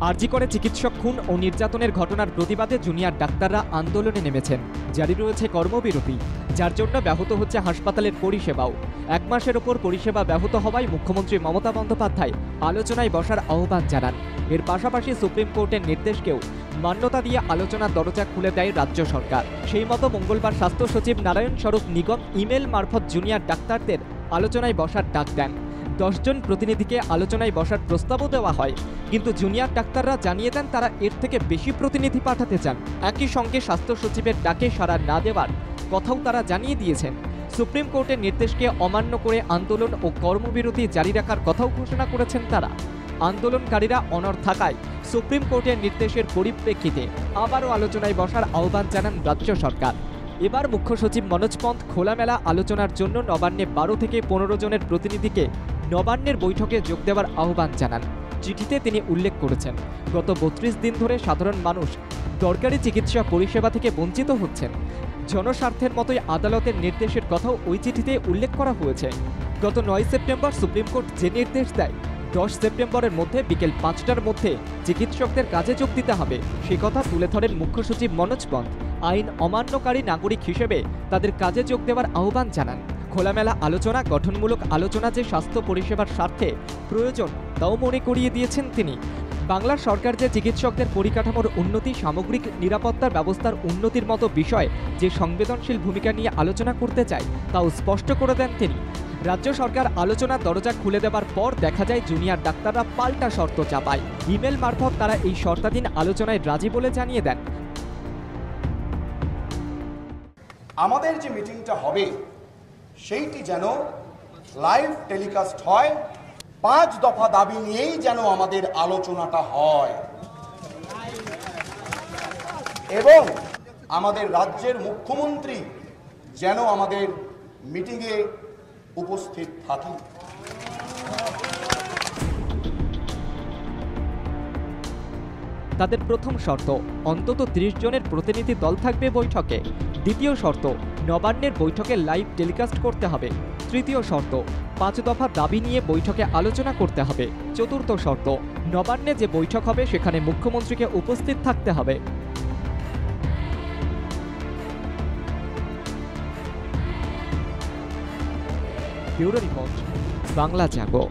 আরজি করে চিকিৎসক খুন ও নির্যাতনের ঘটনার প্রতিবাদে জুনিয়র ডাক্তাররা আন্দোলনে নেমেছেন। জারি রয়েছে কর্মবিরতি, যার জন্য ব্যাহত হচ্ছে হাসপাতালের পরিষেবাও। 1 মাসের ওপর পরিষেবা ব্যাহত হওয়ায় মুখ্যমন্ত্রী মমতা বন্দ্যোপাধ্যায় আলোচনায় বসার আহ্বান জানান। এর পাশাপাশি সুপ্রিম কোর্টের নির্দেশকেও মান্যতা দিয়ে আলোচনার দরজা খুলে দেয় রাজ্য সরকার। সেই মতো মঙ্গলবার স্বাস্থ্য সচিব নারায়ণ স্বরূপ নিগম ইমেল মারফত জুনিয়র ডাক্তারদের আলোচনায় বসার ডাক দেন। 10 জন প্রতিনিধিকে আলোচনায় বসার প্রস্তাবও দেওয়া হয়, কিন্তু জুনিয়র ডাক্তাররা জানিয়ে দেন তারা এর থেকে বেশি প্রতিনিধি পাঠাতে চান। একই সঙ্গে স্বাস্থ্য সচিবের ডাকে সাড়া না দেওয়ার কথাও তারা জানিয়ে দিয়েছেন। সুপ্রিম কোর্টের নির্দেশকে অমান্য করে আন্দোলন ও কর্মবিরতি জারি রাখার কথাও ঘোষণা করেছেন তারা। আন্দোলনকারীরা অনড় থাকায় সুপ্রিম কোর্টের নির্দেশের পরিপ্রেক্ষিতে আবারও আলোচনায় বসার আহ্বান জানান রাজ্য সরকার। এবার মুখ্য সচিব মনোজ পন্থ খোলামেলা আলোচনার জন্য নবান্নে 12 থেকে 15 জনের প্রতিনিধিকে নবান্নের বৈঠকে যোগ দেওয়ার আহ্বান জানান। চিঠিতে তিনি উল্লেখ করেছেন, গত 32 দিন ধরে সাধারণ মানুষ দরকারি চিকিৎসা পরিষেবা থেকে বঞ্চিত হচ্ছেন। জনস্বার্থের মতোই আদালতের নির্দেশের কথাও ওই চিঠিতে উল্লেখ করা হয়েছে। গত 9 সেপ্টেম্বর সুপ্রিম কোর্ট যে নির্দেশ দেয় 10 সেপ্টেম্বরের মধ্যে বিকেল 5টার মধ্যে চিকিৎসকদের কাজে যোগ দিতে হবে, সে কথা তুলে ধরেন মুখ্য সচিব মনোজ পন্থ। আইন অমান্যকারী নাগরিক হিসেবে তাদের কাজে যোগ দেওয়ার আহ্বান জানান। খোলামেলা আলোচনা, গঠনমূলক আলোচনা যে স্বাস্থ্য পরিষেবার স্বার্থে প্রয়োজন তাও মনে করিয়ে দিয়েছেন তিনি। বাংলার সরকার যে চিকিৎসকদের পরিকাঠামোর উন্নতি, সামগ্রিক নিরাপত্তার ব্যবস্থার উন্নতির মতো বিষয় যে সংবেদনশীল ভূমিকা নিয়ে আলোচনা করতে চায় তাও স্পষ্ট করে দেন তিনি। রাজ্য সরকার আলোচনার দরজা খুলে দেওয়ার পর দেখা যায় জুনিয়র ডাক্তাররা পাল্টা শর্ত চাপায়। ইমেল মারফত তারা এই শর্তাধীন আলোচনায় রাজি বলে জানিয়ে দেন। আমাদের যে মিটিংটা হবে সেইটি যেন লাইভ টেলিকাস্ট হয়, 5 দফা দাবি নিয়েই যেন আমাদের আলোচনাটা হয় এবং আমাদের রাজ্যের মুখ্যমন্ত্রী যেন আমাদের মিটিংয়ে উপস্থিত থাকেন। তাদের প্রথম শর্ত, অন্তত 30 জনের প্রতিনিধি দল থাকবে বৈঠকে। দ্বিতীয় শর্ত, নবান্নের বৈঠকে লাইভ টেলিকাস্ট করতে হবে। তৃতীয় শর্ত, 5 দফা দাবি নিয়ে বৈঠকে আলোচনা করতে হবে। চতুর্থ শর্ত, নবান্নে যে বৈঠক হবে সেখানে মুখ্যমন্ত্রীকে উপস্থিত থাকতে হবে। ব্যুরো রিপোর্ট, বাংলা জাগো।